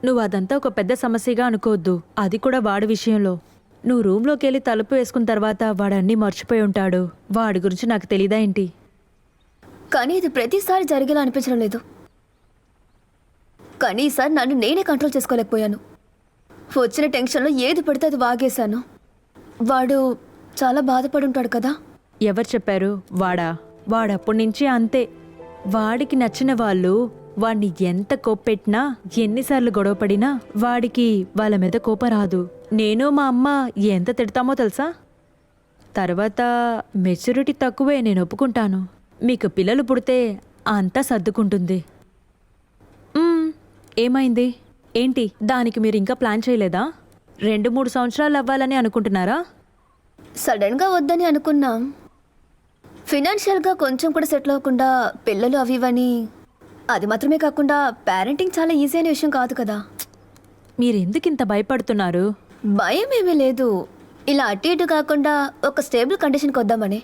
నువ్వు అదంతా ఒక పెద్ద సమస్యగా అనుకోవద్దు. అది కూడా వాడి విషయంలో. నువ్వు రూమ్లోకి వెళ్ళి తలుపు వేసుకున్న తర్వాత వాడన్నీ మర్చిపోయి ఉంటాడు. వాడి గురించి నాకు తెలీదా ఏంటి? కానీ ఇది ప్రతిసారి జరిగేలా అనిపించడం లేదు. కానీ ఈసారి నన్ను నేనే కంట్రోల్ చేసుకోలేకపోయాను. వచ్చిన టెన్షన్లో ఏది పడితే అది వాగేశాను. వాడు చాలా బాధపడి ఉంటాడు కదా. ఎవరు చెప్పారు? వాడప్పటి నుంచి అంతే. వాడికి నచ్చిన వాళ్ళు వాడిని ఎంత కోప్పెట్టినా, ఎన్నిసార్లు గొడవపడినా వాడికి వాళ్ళ మీద కోపం రాదు. నేను మా అమ్మ ఎంత తిడతామో తెలుసా? తర్వాత మెచ్యూరిటీ తక్కువే, నేను ఒప్పుకుంటాను. మీకు పిల్లలు పుడితే అంతా సర్దుకుంటుంది. ఏమైంది? ఏంటి దానికి మీరు ఇంకా ప్లాన్ చేయలేదా? 2-3 సంవత్సరాలు అవ్వాలని అనుకుంటున్నారా? సడన్గా వద్దని అనుకున్నాం. ఫినాన్షియల్గా కొంచెం కూడా సెటిల్ అవ్వకుండా పిల్లలు అవి ఇవని. అది మాత్రమే కాకుండా పేరెంటింగ్ చాలా ఈజీ అయిన విషయం కాదు కదా. మీరెందుకు ఇంత భయపడుతున్నారు? భయం ఏమీ లేదు. ఇలా అటు ఇటు కాకుండా ఒక స్టేబుల్ కండిషన్కి వద్దామని.